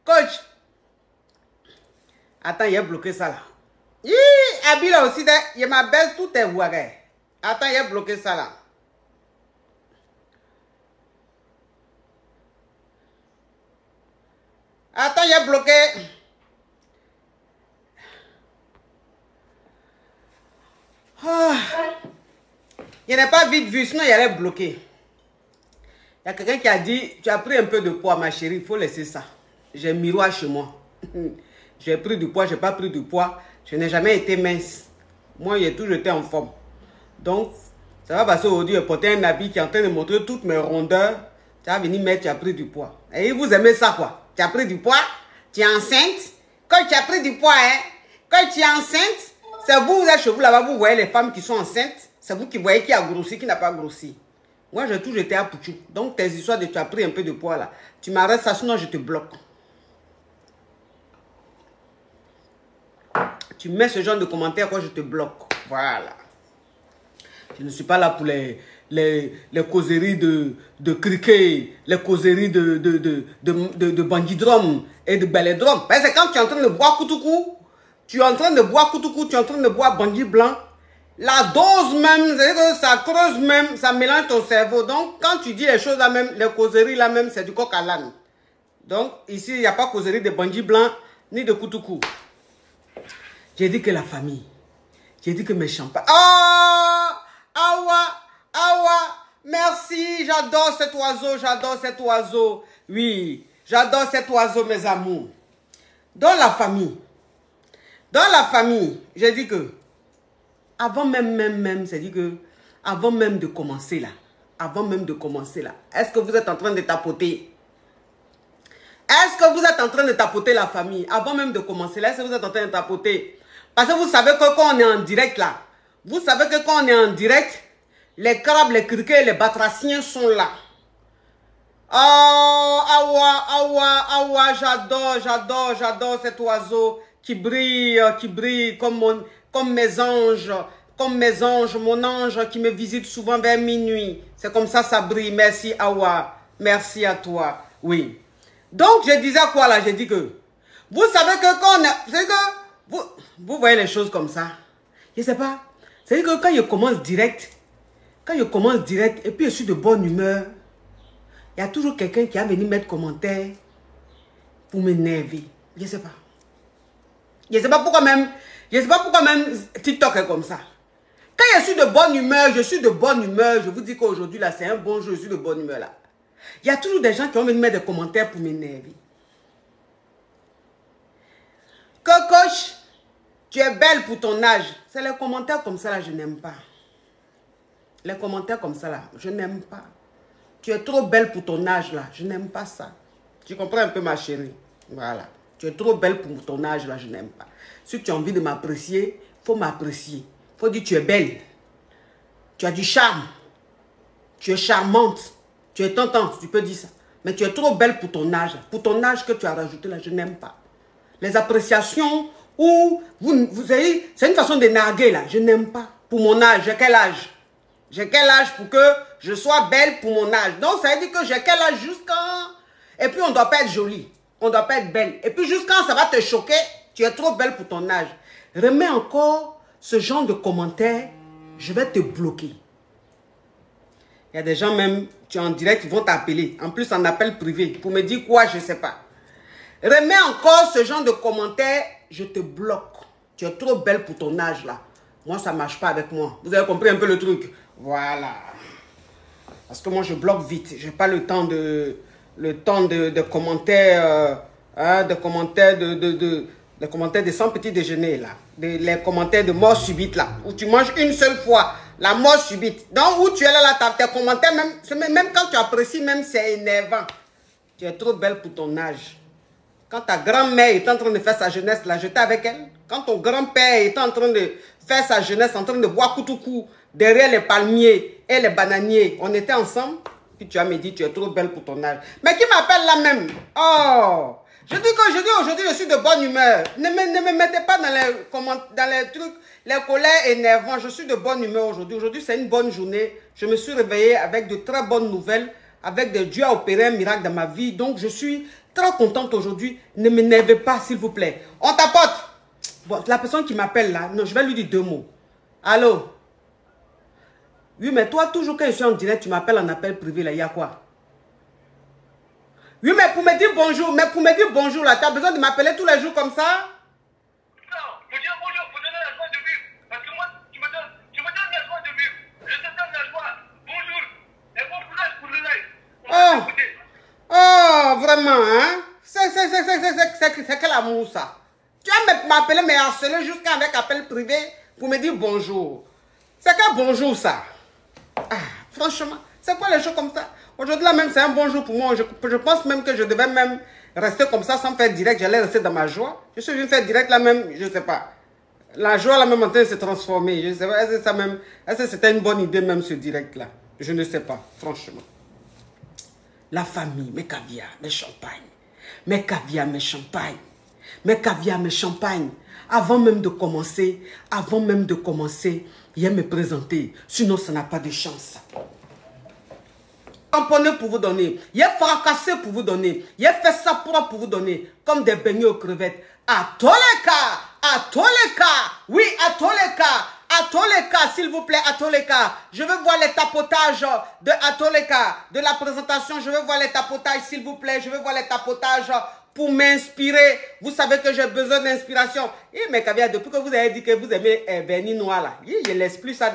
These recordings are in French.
Coach. Attends, il a bloqué ça là. Abi là aussi, il m'a baisse tout est ouaré. Attends, il a bloqué ça là. Attends, il a bloqué. Ah. Il n'est pas vite vu, sinon il allait bloquer. Il y a quelqu'un qui a dit, tu as pris un peu de poids ma chérie, il faut laisser ça. J'ai un miroir chez moi. J'ai pris du poids, je n'ai pas pris du poids. Je n'ai jamais été mince. Moi, j'ai toujours été en forme. Donc, ça va passer aujourd'hui, je portais un habit qui est en train de montrer toutes mes rondeurs. Tu vas venir mettre, tu as pris du poids. Et vous aimez ça quoi? Tu as pris du poids? Tu es enceinte? Quand tu as pris du poids, hein? Quand tu es enceinte, c'est vous, vous êtes chez vous là-bas, vous voyez les femmes qui sont enceintes. C'est vous qui voyez qui a grossi, qui n'a pas grossi. Moi, j'ai toujours été à Pouchou. Donc, tes histoires de tu as pris un peu de poids là. Tu m'arrêtes ça, sinon je te bloque. Tu mets ce genre de commentaires, quoi, je te bloque. Voilà. Je ne suis pas là pour les causeries de cricket, les causeries de bandidrome et de balédrome. Parce que quand tu es en train de boire Koutoukou, tu es en train de boire Koutoukou, tu es en train de boire bandit blanc, la dose même, c'est-à-dire que ça creuse même, ça mélange ton cerveau. Donc, quand tu dis les choses là même, les causeries là même, c'est du coq à l'âne. Donc, ici, il n'y a pas causerie de bandit blanc ni de Koutoukou. J'ai dit que la famille. J'ai dit que mes champagnes. Oh! Awa! Awa! Merci! J'adore cet oiseau, j'adore cet oiseau. Oui, j'adore cet oiseau, mes amours. Dans la famille. Dans la famille, j'ai dit que avant même, c'est dit que avant même de commencer là. Avant même de commencer là. Est-ce que vous êtes en train de tapoter? Est-ce que vous êtes en train de tapoter la famille? Avant même de commencer là, est-ce que vous êtes en train de tapoter? Parce que vous savez que quand on est en direct là, vous savez que quand on est en direct, les crabes, les criquets, les batraciens sont là. Oh, awa, j'adore cet oiseau qui brille comme mes anges, mon ange qui me visite souvent vers minuit. C'est comme ça brille. Merci, awa. Merci à toi. Oui. Donc, je disais quoi là? J'ai dit que, vous savez que quand on est, c'est que, vous voyez les choses comme ça. Je ne sais pas. C'est que quand je commence direct, et puis je suis de bonne humeur, il y a toujours quelqu'un qui a venu mettre commentaire pour m'énerver. Je ne sais pas. Je ne sais pas pourquoi même TikTok est comme ça. Quand je suis de bonne humeur, je vous dis qu'aujourd'hui là, c'est un bon jour, je suis de bonne humeur là. Il y a toujours des gens qui vont venir mettre des commentaires pour m'énerver. Cocoche, tu es belle pour ton âge. C'est les commentaires comme ça là, je n'aime pas. Les commentaires comme ça là, je n'aime pas. Tu es trop belle pour ton âge là, je n'aime pas ça. Tu comprends un peu ma chérie? Voilà. Tu es trop belle pour ton âge là, je n'aime pas. Si tu as envie de m'apprécier, il faut m'apprécier. Il faut dire tu es belle. Tu as du charme. Tu es charmante. Tu es tentante, tu peux dire ça. Mais tu es trop belle pour ton âge. Pour ton âge que tu as rajouté là, je n'aime pas. Les appréciations où vous avez, c'est une façon de narguer là, je n'aime pas. Pour mon âge, j'ai quel âge? J'ai quel âge pour que je sois belle pour mon âge? Donc ça veut dire que j'ai quel âge jusqu'à... Et puis on ne doit pas être jolie. On ne doit pas être belle. Et puis jusqu'à ça va te choquer, tu es trop belle pour ton âge. Remets encore ce genre de commentaires, je vais te bloquer. Il y a des gens même, tu es en direct, ils vont t'appeler. En plus, en appel privé. Pour me dire quoi, je ne sais pas. Remets encore ce genre de commentaires, je te bloque. Tu es trop belle pour ton âge là. Moi, ça ne marche pas avec moi. Vous avez compris un peu le truc? Voilà. Parce que moi, je bloque vite. Je n'ai pas le temps de commentaires, de commentaires les commentaires de 100 petits déjeuners là. Les commentaires de mort subite là. Où tu manges une seule fois. La mort subite. Donc, où tu es là, tes commentaires, même quand tu apprécies, même c'est énervant. Tu es trop belle pour ton âge. Quand ta grand-mère est en train de faire sa jeunesse, là, j'étais avec elle. Quand ton grand-père est en train de faire sa jeunesse, en train de boire Koutoukou derrière les palmiers et les bananiers, on était ensemble. Puis tu as me dit, tu es trop belle pour ton âge. Mais qui m'appelle là même? Oh! Je dis qu'aujourd'hui, je suis de bonne humeur. Ne me mettez pas dans les trucs, les colères énervants. Je suis de bonne humeur aujourd'hui. Aujourd'hui, c'est une bonne journée. Je me suis réveillée avec de très bonnes nouvelles. Avec Dieu a opéré un miracle dans ma vie. Donc, je suis Très contente aujourd'hui. Ne m'énervez pas, s'il vous plaît. On tapote. Bon, la personne qui m'appelle là, non, je vais lui dire 2 mots. Allô? Oui, mais toi, toujours quand je suis en direct, tu m'appelles en appel privé là, il y a quoi? Oui, mais pour me dire bonjour, là, tu as besoin de m'appeler tous les jours comme ça? Non, pour dire bonjour, pour donner la joie de vivre. Parce que moi, tu me donnes la joie de vivre. Je te donne la joie. Bonjour. Et bon courage pour le live. On va t'écouter. Oh, vraiment, hein? C'est quel amour, ça? Tu vas m'appeler, me harceler jusqu'à avec appel privé pour me dire bonjour. C'est quel bonjour, ça? Ah, franchement, c'est quoi les choses comme ça? Aujourd'hui, là même, c'est un bon jour pour moi. Je pense même que je devais même rester comme ça sans faire direct. J'allais rester dans ma joie. Je suis venu faire direct là même, je ne sais pas. La joie là même en train de se transformer. Je ne sais pas, est-ce que c'était une bonne idée même ce direct là? Je ne sais pas, franchement. La famille, mes caviars, mes champagnes. Mes caviars, mes champagnes. Mes caviars, mes champagnes. Avant même de commencer, il y a me présenter. Sinon, ça n'a pas de chance. Tamponné pour vous donner. Il a fracassé pour vous donner. Il a fait ça pour vous donner. Comme des beignets aux crevettes. À tous les cas, oui, à tous les cas, s'il vous plaît, à tous les cas. Je veux voir les tapotages à tous les cas, de la présentation. Je veux voir les tapotages, s'il vous plaît. Je veux voir les tapotages pour m'inspirer. Vous savez que j'ai besoin d'inspiration. Et mes caviars, depuis que vous avez dit que vous aimez vernis noir là, je ne laisse plus ça.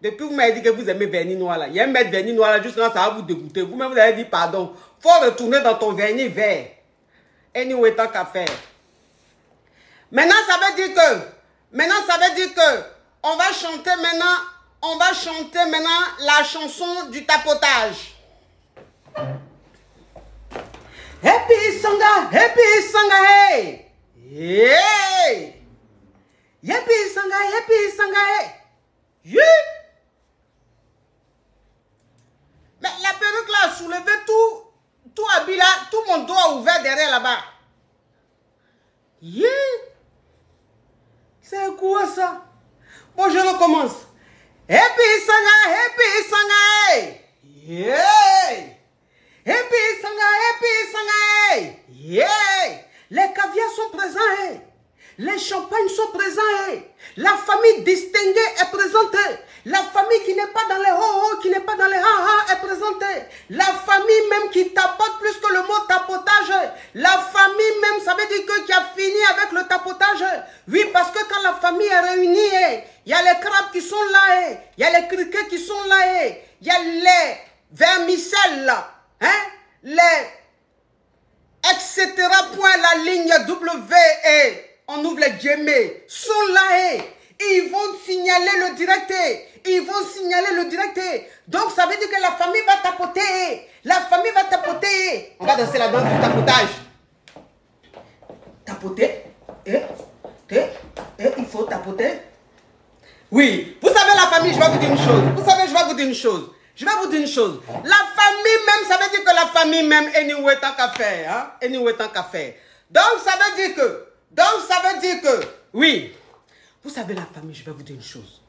Depuis que vous m'avez dit que vous aimez vernis noir là, il y a un mètre vernis noir là, juste quand ça va vous dégoûter. Vous-même, vous avez dit pardon. Faut retourner dans ton vernis vert. Anyway, tant qu'à faire. Maintenant, ça veut dire que, on va chanter maintenant la chanson du tapotage. Happy Sanga, hey! Hey! Happy Sanga, hey! Yeah! Mais la perruque là a soulevé tout habit là, tout mon doigt ouvert derrière là-bas. Yeah! C'est quoi ça? Bon, je recommence. Happy Sanga, hey! Yeah! Happy Sanga, hey! Yeah! Les caviars sont présents, hey! Les champagnes sont présents, hey! La famille distinguée est présente. La famille qui n'est pas dans les ho-ho, qui n'est pas dans les ha-ha est présentée. La famille même qui tapote plus que le mot tapotage. La famille même, ça veut dire que qui a fini avec le tapotage. Oui, parce que quand la famille est réunie, il y a les crabes qui sont là, il y a les criquets qui sont là, il y a les vermicelles, hein, les etc. Point la ligne W et on ouvre les guillemets, sont là, ils vont signaler le direct. Donc, ça veut dire que la famille va tapoter. On va danser la danse du tapotage. Tapoter. Il faut tapoter. Oui. Vous savez, la famille, je vais vous dire une chose. La famille même, ça veut dire que la famille même, anyway, tant qu'à faire. Donc, ça veut dire que, oui. Vous savez la famille, je vais vous dire une chose.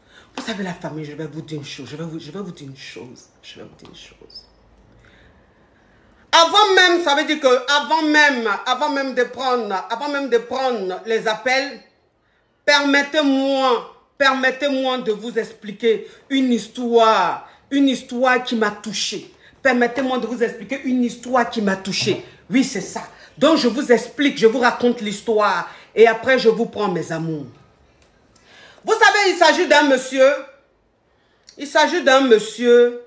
Avant même, ça veut dire que avant même de prendre les appels, permettez-moi de vous expliquer une histoire qui m'a touché. Oui, c'est ça. Donc je vous explique, je vous raconte l'histoire et après je vous prends mes amours. Vous savez, il s'agit d'un monsieur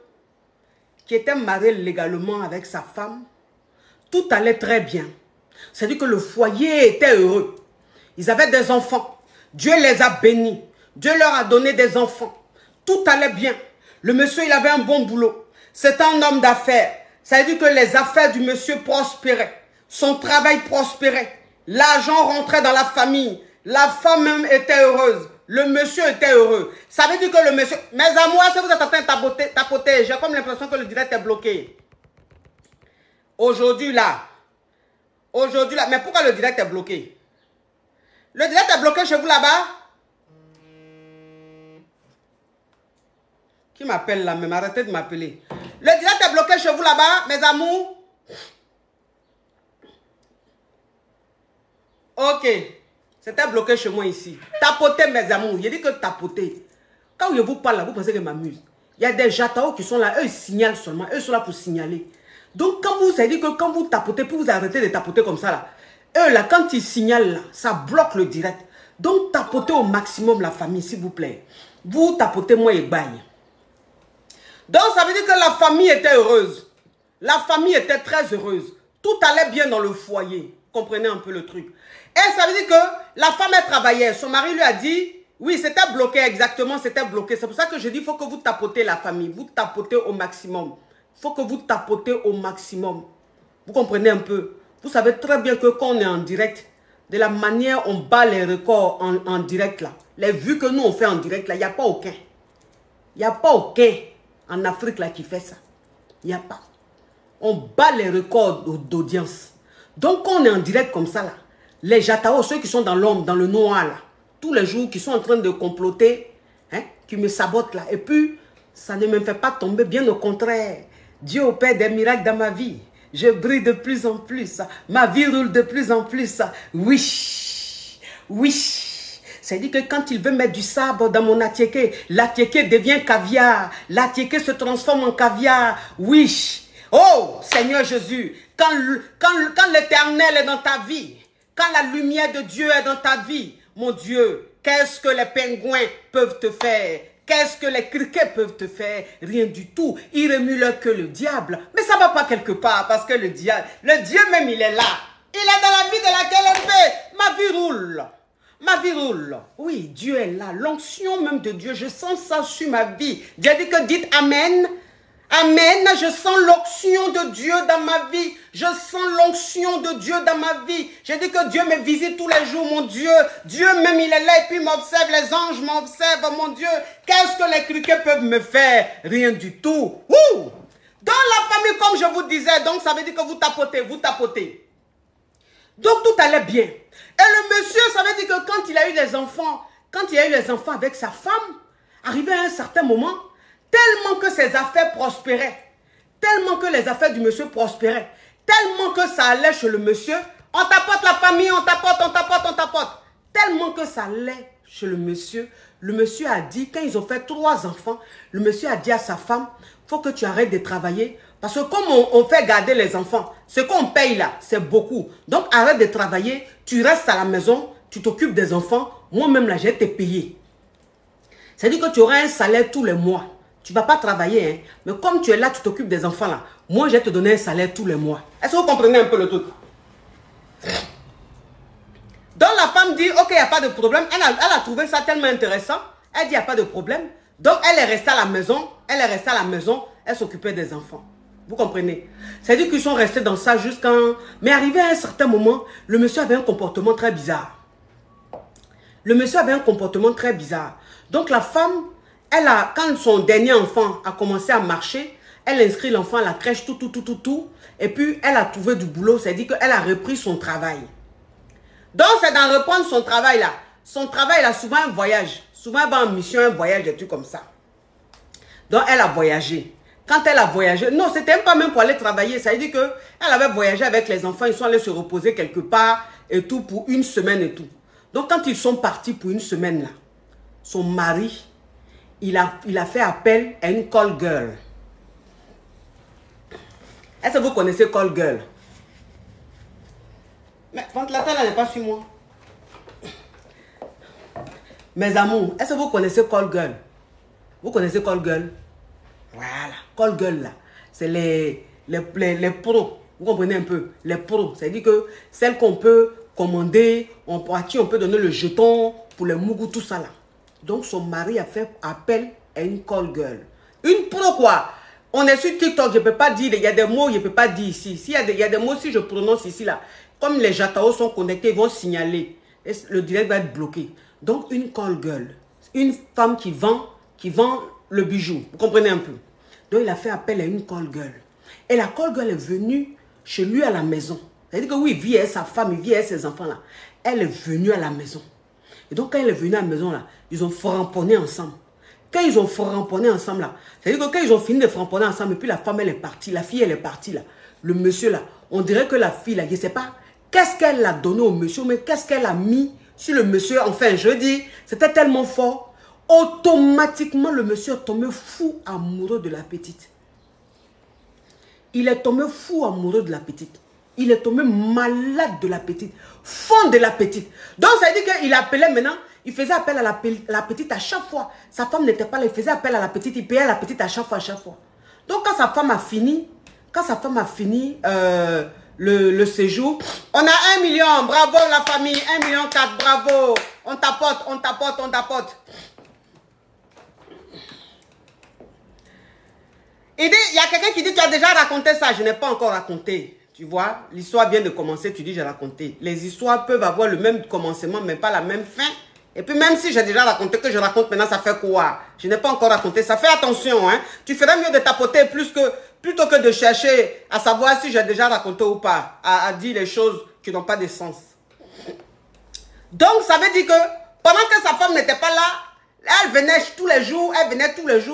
qui était marié légalement avec sa femme. Tout allait très bien. C'est-à-dire que le foyer était heureux. Ils avaient des enfants. Dieu les a bénis. Dieu leur a donné des enfants. Tout allait bien. Le monsieur, il avait un bon boulot. C'était un homme d'affaires. Ça veut dire que les affaires du monsieur prospéraient. Son travail prospérait. L'argent rentrait dans la famille. La femme même était heureuse. Le monsieur était heureux. Ça veut dire que le monsieur... Mes amours, si vous êtes en train de tapoter, j'ai comme l'impression que le direct est bloqué. Aujourd'hui là. Mais pourquoi le direct est bloqué? Le direct est bloqué chez vous là-bas? Qui m'appelle là même? Arrêtez de m'appeler. Le direct est bloqué chez vous là-bas, mes amours? Ok. C'était bloqué chez moi ici. Tapoter, mes amours. Il dit que tapoter. Quand je vous parle là, vous pensez que je m'amuse. Il y a des jataos qui sont là. Eux, ils signalent seulement. Eux sont là pour signaler. Donc, quand vous savez dit que quand vous tapotez, puis vous arrêtez de tapoter comme ça là. Eux, là, quand ils signalent là, ça bloque le direct. Donc, tapotez au maximum la famille, s'il vous plaît. Vous tapotez, moi, et bagne. Donc, ça veut dire que la famille était heureuse. La famille était très heureuse. Tout allait bien dans le foyer. Comprenez un peu le truc. Et ça veut dire que la femme, elle travaillait. Son mari lui a dit, oui, c'était bloqué, exactement, c'était bloqué. C'est pour ça que je dis, il faut que vous tapotez la famille. Vous tapotez au maximum. Il faut que vous tapotez au maximum. Vous comprenez un peu? Vous savez très bien que quand on est en direct, de la manière on bat les records en direct là, les vues que nous on fait en direct là, il n'y a pas aucun. Il n'y a pas aucun en Afrique là qui fait ça. Il n'y a pas. On bat les records d'audience. Donc quand on est en direct comme ça là, les jataos, ceux qui sont dans l'ombre, dans le noir là, tous les jours qui sont en train de comploter, hein, qui me sabotent là, et puis ça ne me fait pas tomber, bien au contraire. Dieu opère des miracles dans ma vie. Je brille de plus en plus. Ma vie roule de plus en plus. Oui. Oui. C'est-à-dire que quand il veut mettre du sabre dans mon atiéké, l'atiéké devient caviar. L'atiéké se transforme en caviar. Oui. Oh, Seigneur Jésus, quand l'Éternel est dans ta vie, quand la lumière de Dieu est dans ta vie, mon Dieu, qu'est-ce que les pingouins peuvent te faire? Qu'est-ce que les criquets peuvent te faire? Rien du tout. Ils remuent leur queue, le diable. Mais ça ne va pas quelque part parce que le Dieu même, il est là. Il est dans la vie de laquelle on fait. Ma vie roule. Ma vie roule. Oui, Dieu est là. L'onction même de Dieu, je sens ça sur ma vie. Dieu dit que dites Amen. Amen, je sens l'onction de Dieu dans ma vie. Je sens l'onction de Dieu dans ma vie. J'ai dit que Dieu me visite tous les jours, mon Dieu. Dieu même, il est là et puis m'observe. Les anges m'observent, mon Dieu. Qu'est-ce que les criquets peuvent me faire? Rien du tout. Ouh! Dans la famille, comme je vous disais, donc ça veut dire que vous tapotez, vous tapotez. Donc tout allait bien. Et le monsieur, ça veut dire que quand il a eu les enfants, avec sa femme, arrivé à un certain moment, tellement que ses affaires prospéraient, tellement que les affaires du monsieur prospéraient, tellement que ça allait chez le monsieur, on tapote la famille, on tapote, on tapote, on tapote. Tellement que ça allait chez le monsieur a dit, quand ils ont fait 3 enfants, le monsieur a dit à sa femme, il faut que tu arrêtes de travailler, parce que comme on fait garder les enfants, ce qu'on paye là, c'est beaucoup. Donc arrête de travailler, tu restes à la maison, tu t'occupes des enfants, moi-même là, je vais te payer. C'est-à-dire que tu auras un salaire tous les mois. Tu ne vas pas travailler, hein. Mais comme tu es là, tu t'occupes des enfants là. Moi, je vais te donner un salaire tous les mois. Est-ce que vous comprenez un peu le truc? Donc la femme dit, ok, il n'y a pas de problème. Elle a trouvé ça tellement intéressant. Elle dit, il n'y a pas de problème. Donc elle est restée à la maison. Elle s'occupait des enfants. Vous comprenez? C'est-à-dire qu'ils sont restés dans ça jusqu'à... Mais arrivé à un certain moment, le monsieur avait un comportement très bizarre. Donc la femme... quand son dernier enfant a commencé à marcher, elle inscrit l'enfant à la crèche, tout. Et puis, elle a trouvé du boulot. C'est-à-dire qu'elle a repris son travail. Donc, c'est d'en reprendre son travail là. Son travail, il a souvent un voyage. Souvent, elle va en mission, un voyage, des trucs comme ça. Donc, elle a voyagé. Quand elle a voyagé, non, c'était pas même pour aller travailler. Ça veut dire qu'elle avait voyagé avec les enfants. Ils sont allés se reposer quelque part et tout pour une semaine et tout. Donc, quand ils sont partis pour une semaine là, son mari... Il a fait appel à une call girl. Est-ce que vous connaissez call girl? Mais ventilateur là n'est pas sur moi. Mes amours, est-ce que vous connaissez call girl? Vous connaissez call girl? Voilà, call girl là. C'est les pros. Vous comprenez un peu? Les pros. C'est-à-dire que celles qu'on peut commander, on peut donner le jeton pour les mougous, tout ça là. Donc, son mari a fait appel à une call girl. Une pro quoi? On est sur TikTok, je ne peux pas dire, il y a des mots, je ne peux pas dire ici. Il y a des mots, si je prononce ici, là, comme les jataos sont connectés, ils vont signaler. Et le direct va être bloqué. Donc, une call girl. Une femme qui vend le bijou. Vous comprenez un peu? Donc, il a fait appel à une call girl. Et la call girl est venue chez lui à la maison. C'est-à-dire que oui, il vit avec sa femme, il vit avec ses enfants, là. Elle est venue à la maison. Et donc, quand elle est venue à la maison, là, ils ont framponné ensemble. Quand ils ont framponné ensemble, là, c'est-à-dire que quand ils ont fini de framponner ensemble, et puis la femme, elle est partie, la fille, elle est partie, là. Le monsieur, là, on dirait que la fille, là, je ne sais pas, qu'est-ce qu'elle a donné au monsieur, mais qu'est-ce qu'elle a mis sur le monsieur. Enfin, je dis, c'était tellement fort. Automatiquement, le monsieur est tombé fou amoureux de la petite. Il est tombé fou amoureux de la petite. Il est tombé malade de la petite. Fond de la petite. Donc, ça veut dire qu'il appelait maintenant, il faisait appel à la petite à chaque fois. Sa femme n'était pas là, il faisait appel à la petite, il payait la petite à chaque fois, Donc, quand sa femme a fini, le séjour, on a 1 million, bravo la famille, 1,4 million, bravo. On tapote, on tapote, on tapote. Il dit, il y a quelqu'un qui dit, tu as déjà raconté ça. Je n'ai pas encore raconté. Tu vois, l'histoire vient de commencer, tu dis, j'ai raconté. Les histoires peuvent avoir le même commencement, mais pas la même fin. Et puis même si j'ai déjà raconté, que je raconte maintenant, ça fait quoi? Je n'ai pas encore raconté. Ça fait attention, hein. Tu ferais mieux de tapoter plutôt que de chercher à savoir si j'ai déjà raconté ou pas. À dire les choses qui n'ont pas de sens. Donc, ça veut dire que pendant que sa femme n'était pas là, elle venait tous les jours,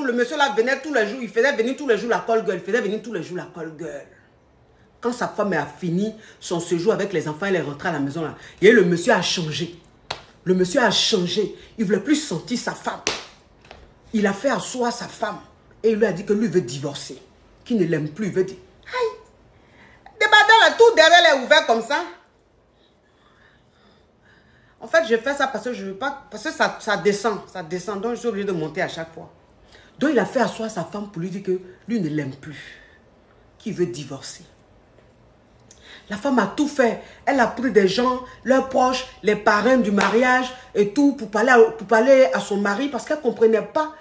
le monsieur là venait tous les jours, il faisait venir tous les jours la call girl, Quand sa femme a fini son séjour avec les enfants, elle est rentrée à la maison là. Et le monsieur a changé. Le monsieur a changé. Il ne voulait plus sentir sa femme. Il a fait asseoir sa femme. Et il lui a dit que lui veut divorcer. Qu'il ne l'aime plus. Il veut dire, aïe, débattant là, tout derrière est ouvert comme ça. En fait, je fais ça parce que je veux pas, parce que ça descend, donc je suis obligé de monter à chaque fois. Donc il a fait asseoir sa femme pour lui dire que lui ne l'aime plus, qu'il veut divorcer. La femme a tout fait. Elle a pris des gens, leurs proches, les parrains du mariage et tout pour parler à son mari parce qu'elle ne comprenait pas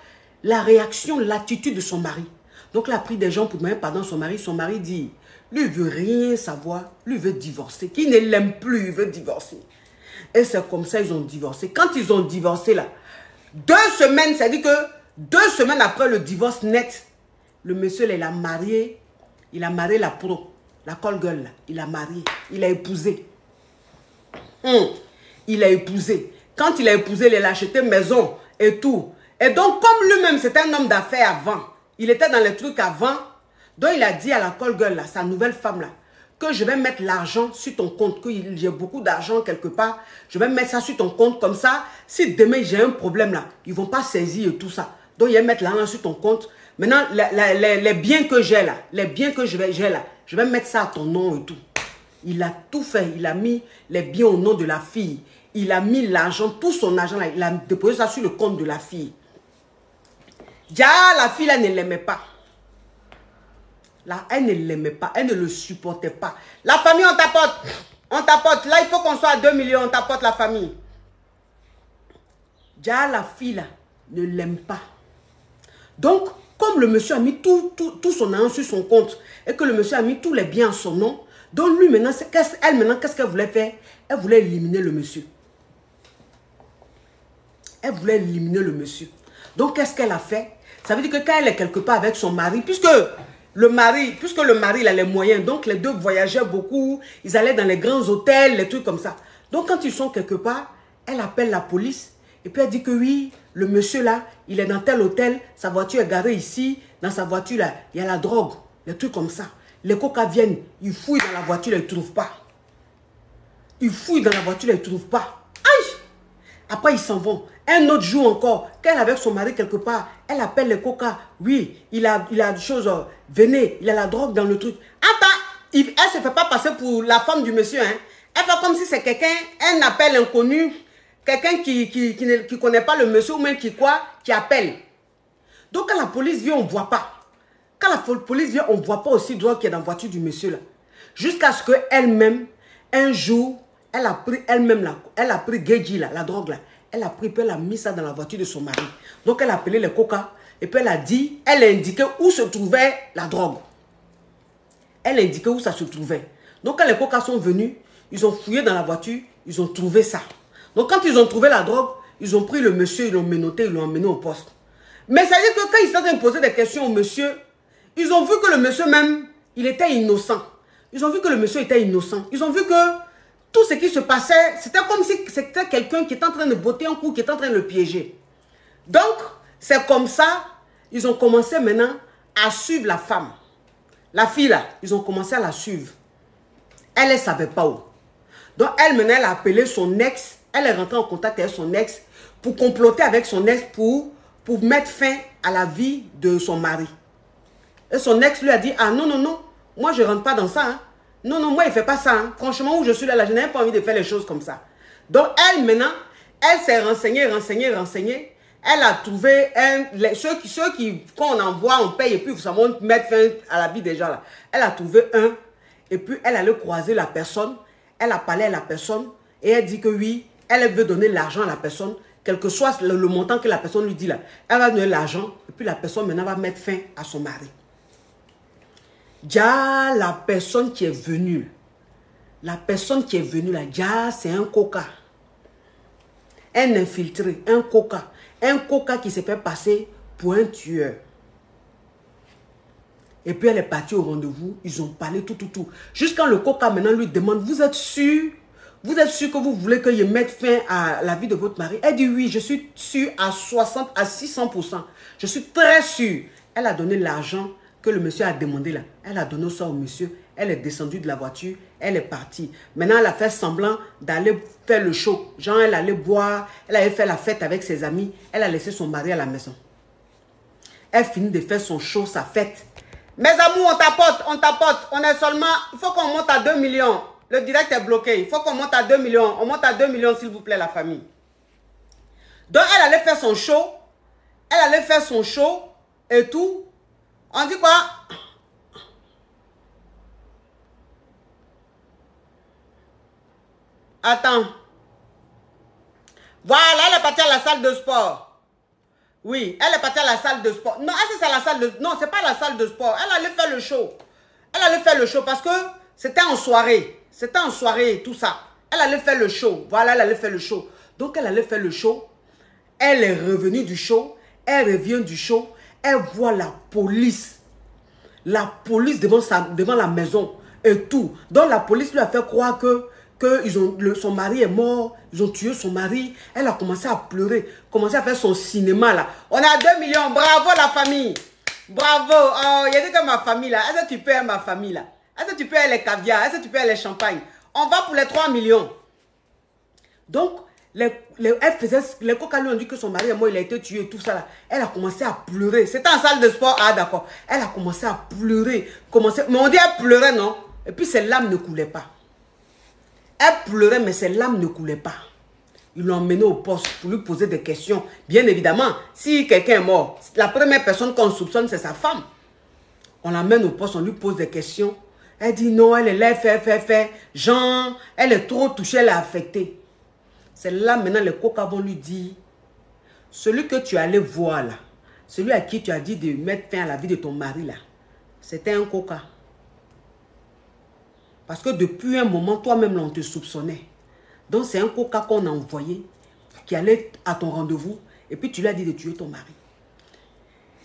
la réaction, l'attitude de son mari. Donc elle a pris des gens pour demander pardon à son mari. Son mari dit, lui il veut rien savoir, lui il veut divorcer. Qui ne l'aime plus, il veut divorcer. Et c'est comme ça ils ont divorcé. Quand ils ont divorcé là, 2 semaines, c'est-à-dire que 2 semaines après le divorce net, le monsieur là, il a marié la pro, la call girl là, il a marié, il a épousé. Il a épousé. Quand il a épousé, il a acheté maison et tout. Et donc comme lui-même c'était un homme d'affaires avant, il était dans les trucs avant, donc il a dit à la call girl là, sa nouvelle femme là, que je vais mettre l'argent sur ton compte, que j'ai beaucoup d'argent quelque part, je vais mettre ça sur ton compte, comme ça, si demain j'ai un problème là, ils ne vont pas saisir tout ça. Donc, il va mettre l'argent sur ton compte. Maintenant, les biens que j'ai là, je vais mettre ça à ton nom et tout. Il a tout fait, il a mis les biens au nom de la fille. Il a mis l'argent, tout son argent là, il a déposé ça sur le compte de la fille. Déjà, la fille là ne l'aimait pas. Là, elle ne l'aimait pas, elle ne le supportait pas. La famille, on tapote. On tapote. Là, il faut qu'on soit à 2 millions, on tapote la famille. Déjà, la fille, là, ne l'aime pas. Donc, comme le monsieur a mis tout son argent sur son compte, et que le monsieur a mis tous les biens à son nom, donc lui, maintenant, qu'est-ce qu'elle voulait faire? Elle voulait éliminer le monsieur. Elle voulait éliminer le monsieur. Donc, qu'est-ce qu'elle a fait? Ça veut dire que quand elle est quelque part avec son mari, puisque le mari, il a les moyens, donc les deux voyageaient beaucoup, ils allaient dans les grands hôtels, les trucs comme ça. Donc quand ils sont quelque part, elle appelle la police et puis elle dit que oui, le monsieur là, il est dans tel hôtel, sa voiture est garée ici, dans sa voiture là, il y a la drogue, les trucs comme ça. Les coca viennent, ils fouillent dans la voiture, ils ne trouvent pas. Ils fouillent dans la voiture, ils ne trouvent pas. Aïe! Après, ils s'en vont. Un autre jour encore, quand elle est avec son mari quelque part, elle appelle les coca. Oui, il a des choses, venez, il a la drogue dans le truc. Attends, elle ne se fait pas passer pour la femme du monsieur. Hein. Elle fait comme si c'est quelqu'un, un appel inconnu, quelqu'un qui ne connaît pas le monsieur ou même qui appelle. Donc quand la police vient, on ne voit pas. Quand la police vient, on ne voit pas aussi de drogue qui est dans la voiture du monsieur là. Jusqu'à ce qu'elle-même, un jour, elle a pris Geji là, la drogue là. Elle a pris, puis elle a mis ça dans la voiture de son mari. Donc elle a appelé les coca et puis elle a indiqué où se trouvait la drogue. Elle a indiqué où ça se trouvait. Donc quand les coca sont venus, ils ont fouillé dans la voiture, ils ont trouvé ça. Donc quand ils ont trouvé la drogue, ils ont pris le monsieur, ils l'ont menotté, ils l'ont emmené au poste. Mais ça veut dire que quand ils sont en train de poser des questions au monsieur, ils ont vu que le monsieur même, il était innocent. Ils ont vu que le monsieur était innocent. Ils ont vu que tout ce qui se passait, c'était comme si c'était quelqu'un qui était en train de botter un coup, qui était en train de le piéger. Donc, c'est comme ça, ils ont commencé maintenant à suivre la femme. La fille là, ils ont commencé à la suivre. Elle ne savait pas où. Donc, elle, maintenant, elle a appelé son ex. Elle est rentrée en contact avec son ex pour comploter avec son ex pour mettre fin à la vie de son mari. Et son ex lui a dit, ah non, non, non, moi, je ne rentre pas dans ça. Hein. Non, non, moi, il ne fait pas ça. Hein. Franchement, où je suis là, je n'ai pas envie de faire les choses comme ça. Donc, elle, maintenant, elle s'est renseignée. Elle a trouvé ceux qui, quand on envoie, on paye et puis ça va mettre fin à la vie des gens là. Elle a trouvé un et puis elle allait croiser la personne. Elle a parlé à la personne et elle dit que oui, elle veut donner l'argent à la personne, quel que soit le montant que la personne lui dit là. Elle va donner l'argent et puis la personne maintenant va mettre fin à son mari. Déjà, la personne qui est venue là, déjà, c'est un coca. Un infiltré, un coca qui s'est fait passer pour un tueur. Et puis elle est partie au rendez-vous, ils ont parlé tout. Jusqu'à le coca maintenant lui demande, vous êtes sûr que vous voulez que je mette fin à la vie de votre mari? Elle dit oui, je suis sûre à 60, à 600%. Je suis très sûre. Elle a donné l'argent que le monsieur a demandé là. Elle a donné ça au monsieur. Elle est descendue de la voiture. Elle est partie. Maintenant, elle a fait semblant d'aller faire le show. Genre, elle allait boire. Elle avait fait la fête avec ses amis. Elle a laissé son mari à la maison. Elle finit de faire son show, sa fête. Mes amours, on tapote. On est seulement... Il faut qu'on monte à 2 millions. Le direct est bloqué. Il faut qu'on monte à 2 millions. On monte à 2 millions, s'il vous plaît, la famille. Donc, elle allait faire son show. Et tout. On dit quoi? Attends. Voilà, elle est partie à la salle de sport. Oui, elle est partie à la salle de sport. Non, c'est la salle de... Non, c'est pas la salle de sport. Elle allait faire le show. Parce que c'était en soirée. Tout ça. Elle allait faire le show. Voilà, elle allait faire le show. Donc, elle allait faire le show. Elle est revenue du show. Elle revient du show. Elle voit la police. La police devant la maison et tout. Donc, la police lui a fait croire que son mari est mort, ils ont tué son mari. Elle a commencé à pleurer, commencé à faire son cinéma là. On est à 2 millions, bravo la famille. Bravo, oh, il y a dit que ma famille là, est-ce que tu paies ma famille là? Est-ce que tu paies les caviar? Est-ce que tu paies les champagnes? On va pour les 3 millions. Donc, les coca lui ont dit que son mari est mort, il a été tué, tout ça là. Elle a commencé à pleurer. C'était en salle de sport, ah d'accord. Elle a commencé à pleurer, mais on dit elle pleurait non? Et puis ses larmes ne coulaient pas. Elle pleurait, mais ses larmes ne coulaient pas. Ils l'ont emmené au poste pour lui poser des questions. Bien évidemment, si quelqu'un est mort, la première personne qu'on soupçonne, c'est sa femme. On l'emmène au poste, on lui pose des questions. Elle dit non, elle est là, fait. Jean, elle est trop touchée, elle est affectée. C'est là maintenant les coca vont lui dire, celui que tu allais voir là, celui à qui tu as dit de mettre fin à la vie de ton mari là, c'était un coca. Parce que depuis un moment, toi-même, là, on te soupçonnait. Donc, c'est un coca qu'on a envoyé, qui allait à ton rendez-vous, et puis tu lui as dit de tuer ton mari.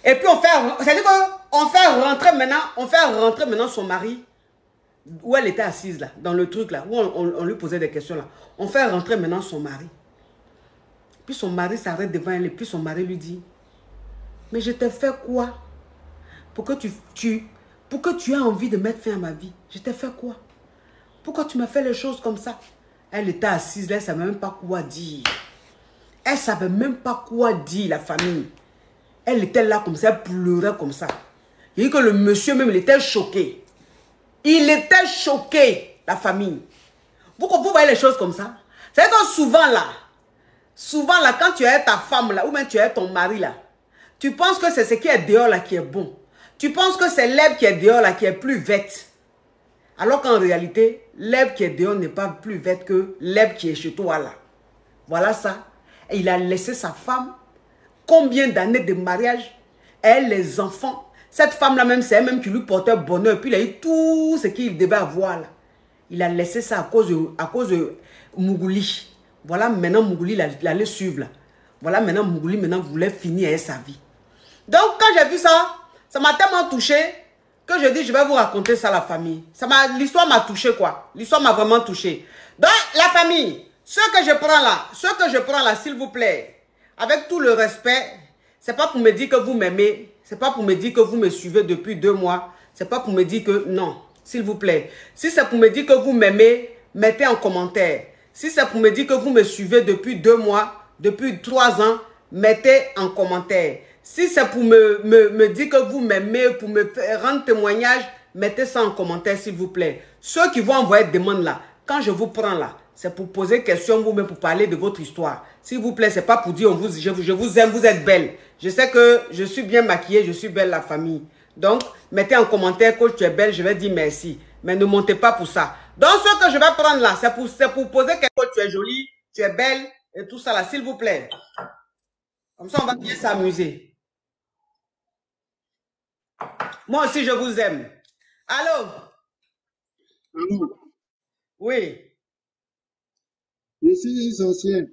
Et puis, c'est-à-dire qu'on fait rentrer maintenant son mari, où elle était assise, là, dans le truc, là, où on lui posait des questions, là. On fait rentrer maintenant son mari. Puis son mari s'arrête devant elle, et puis son mari lui dit, mais je t'ai fait quoi? Pour que tu aies envie de mettre fin à ma vie. Je t'ai fait quoi? Pourquoi tu m'as fait les choses comme ça? Elle était assise là, elle ne savait même pas quoi dire. Elle ne savait même pas quoi dire, la famille. Elle était là comme ça, elle pleurait comme ça. Il dit que le monsieur même, il était choqué. Il était choqué, la famille. Vous voyez les choses comme ça? C'est que souvent là, quand tu es ta femme là, ou même tu es ton mari là, tu penses que c'est ce qui est dehors là qui est bon. Tu penses que c'est l'herbe qui est dehors là qui est plus verte. Alors qu'en réalité, l'herbe qui est dehors n'est pas plus verte que l'herbe qui est chez toi là. Voilà ça. Et il a laissé sa femme. Combien d'années de mariage? Elle, les enfants. Cette femme-là même, c'est elle-même qui lui portait bonheur. Puis il a eu tout ce qu'il devait avoir là. Il a laissé ça à cause de Mougouli. Voilà maintenant Mougouli l'allait suivre là. Voilà maintenant Mougouli voulait finir avec sa vie. Donc quand j'ai vu ça, ça m'a tellement touché que je dis je vais vous raconter ça la famille. L'histoire m'a touché quoi. L'histoire m'a vraiment touché. Donc la famille, ce que je prends là, s'il vous plaît, avec tout le respect, c'est pas pour me dire que vous m'aimez, c'est pas pour me dire que vous me suivez depuis 2 mois, c'est pas pour me dire que non, s'il vous plaît. Si c'est pour me dire que vous m'aimez, mettez en commentaire. Si c'est pour me dire que vous me suivez depuis 2 mois, depuis 3 ans, mettez en commentaire. Si c'est pour me dire que vous m'aimez, pour me rendre témoignage, mettez ça en commentaire, s'il vous plaît. Ceux qui vont envoyer des demandes là, quand je vous prends là, c'est pour poser question vous-même, pour parler de votre histoire. S'il vous plaît, c'est pas pour dire je vous aime, vous êtes belle. Je sais que je suis bien maquillée, je suis belle, la famille. Donc, mettez en commentaire que tu es belle, je vais dire merci. Mais ne montez pas pour ça. Donc, ce que je vais prendre là, c'est pour poser quelque chose. Tu es jolie, tu es belle et tout ça là, s'il vous plaît. Comme ça, on va bien s'amuser. Moi aussi, je vous aime. Allô? Allô, Oui. je suis ancien.